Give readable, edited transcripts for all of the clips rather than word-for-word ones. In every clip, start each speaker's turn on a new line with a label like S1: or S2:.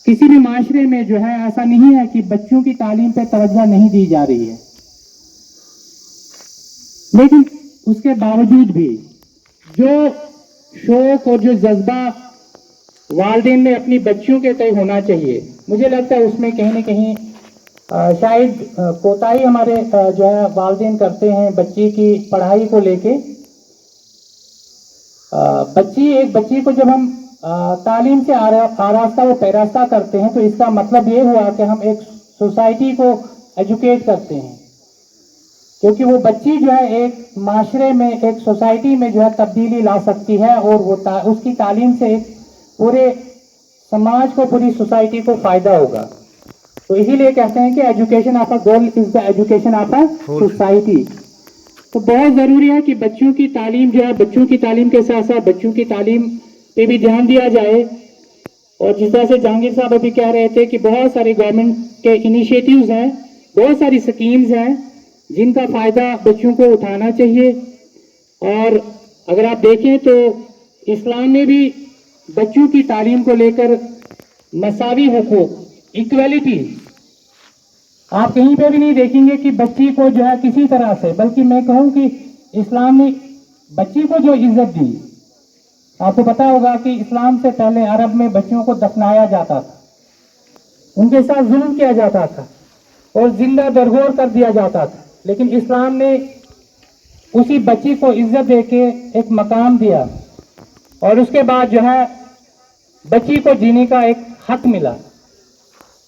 S1: किसी भी माशरे में जो है ऐसा नहीं है कि बच्चों की तालीम पे तवज्जो नहीं दी जा रही है, लेकिन उसके बावजूद भी जो शौक और जो जज्बा वालिदैन में अपनी बच्चियों के तय होना चाहिए, मुझे लगता है उसमें कहीं ना कहीं शायद कोताही हमारे जो है वालिदैन करते हैं बच्ची की पढ़ाई को लेके। एक बच्ची को जब हम तालीम से आरास्ता व पैरास्ता करते हैं तो इसका मतलब ये हुआ कि हम एक सोसाइटी को एजुकेट करते हैं, क्योंकि वो बच्ची जो है एक माशरे में, एक सोसाइटी में जो है तब्दीली ला सकती है और वो उसकी तालीम से एक पूरे समाज को, पूरी सोसाइटी को फायदा होगा। तो इसीलिए कहते हैं कि education of a girl is the education of a society. तो बहुत ज़रूरी है कि बच्चों की तालीम जो है, बच्चों की तालीम के साथ साथ बच्चों की तालीम पे भी ध्यान दिया जाए। और जिस तरह से जहांगीर साहब अभी कह रहे थे कि बहुत सारे गवर्नमेंट के इनिशिएटिव्स हैं, बहुत सारी स्कीम्स हैं जिनका फ़ायदा बच्चों को उठाना चाहिए। और अगर आप देखें तो इस्लाम में भी बच्चों की तालीम को लेकर मसावी हुकूक, इक्वलिटी, आप कहीं पे भी नहीं देखेंगे कि बच्ची को जो है किसी तरह से, बल्कि मैं कहूं कि इस्लाम ने बच्ची को जो इज्जत दी, आपको पता होगा कि इस्लाम से पहले अरब में बच्चों को दफनाया जाता था, उनके साथ जुल्म किया जाता था और जिंदा दरगोर कर दिया जाता था। लेकिन इस्लाम ने उसी बच्ची को इज्जत देके एक मकाम दिया और उसके बाद जो है बच्ची को जीने का एक हक मिला।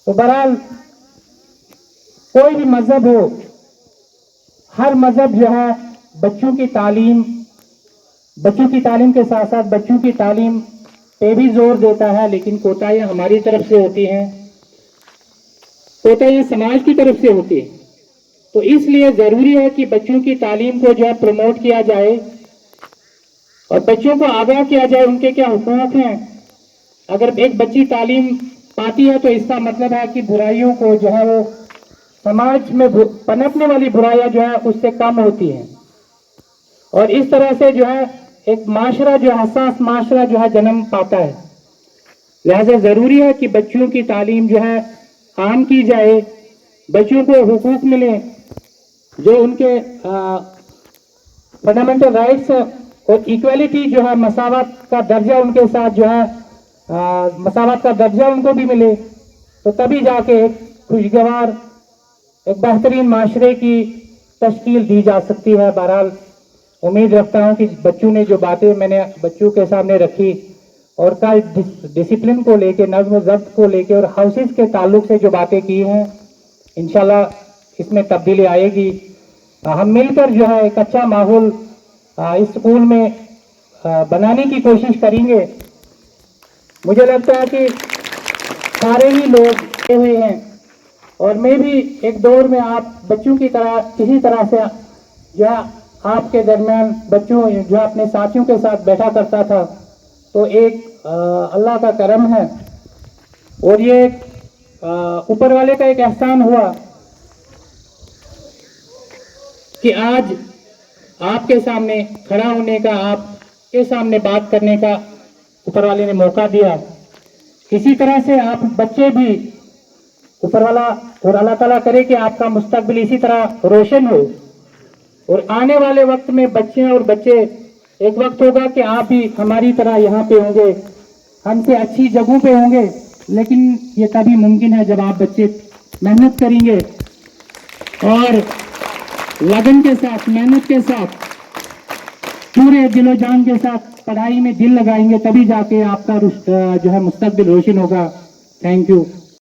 S1: तो बहरहाल कोई भी मजहब हो, हर मजहब जो है बच्चों की तालीम के साथ साथ बच्चों की तालीम पे भी जोर देता है, लेकिन कोताहियां हमारी तरफ से होती हैं, कोताहियां समाज की तरफ से होती हैं। तो इसलिए जरूरी है कि बच्चों की तालीम को जो है प्रमोट किया जाए और बच्चों को आगाह किया जाए उनके क्या हुकूक हैं। अगर एक बच्ची तालीम पाती है तो इसका मतलब है कि बुराइयों को जो है वो समाज में पनपने वाली बुराइयां जो है उससे कम होती हैं और इस तरह से जो है एक माशरा जो हसास माशरा जो है जन्म पाता है। लिहाजा जरूरी है कि बच्चों की तालीम जो है आम की जाए, बच्चों को हुकूक मिले जो उनके फंडामेंटल राइट्स और इक्वलिटी जो है, मसावत का दर्जा उनके साथ जो है मसावत का दर्जा उनको भी मिले, तो तभी जाके एक खुशगवार, एक बेहतरीन माशरे की तश्कील दी जा सकती है। बहरहाल उम्मीद रखता हूं कि बच्चों ने जो बातें मैंने बच्चों के सामने रखी और कल डिसिप्लिन को लेके, नज़्म ज़ब्त को लेके और हाउसेस के ताल्लुक से जो बातें की हैं, इंशाल्लाह इसमें तब्दीली आएगी। हम मिलकर जो है एक अच्छा माहौल इस स्कूल में बनाने की कोशिश करेंगे। मुझे लगता है कि सारे ही लोग आए हुए हैं और मैं भी एक दौर में आप बच्चों की तरह किसी तरह से जो है आपके दरमियान बच्चों जो अपने साथियों के साथ बैठा करता था, तो एक अल्लाह का करम है और ये ऊपर वाले का एक एहसान हुआ कि आज आपके सामने खड़ा होने का, आपके सामने बात करने का ऊपर वाले ने मौका दिया। इसी तरह से आप बच्चे भी, ऊपर वाला और अल्लाह ताला करे कि आपका मुस्तकबिल इसी तरह रोशन हो और आने वाले वक्त में बच्चे और बच्चे, एक वक्त होगा कि आप भी हमारी तरह यहाँ पे होंगे, हमसे अच्छी जगहों पे होंगे, लेकिन ये तभी मुमकिन है जब आप बच्चे मेहनत करेंगे और लगन के साथ, मेहनत के साथ, पूरे दिलो जान के साथ पढ़ाई में दिल लगाएंगे, तभी जाके आपका जो है मुस्तकबिल रोशन होगा। Thank you.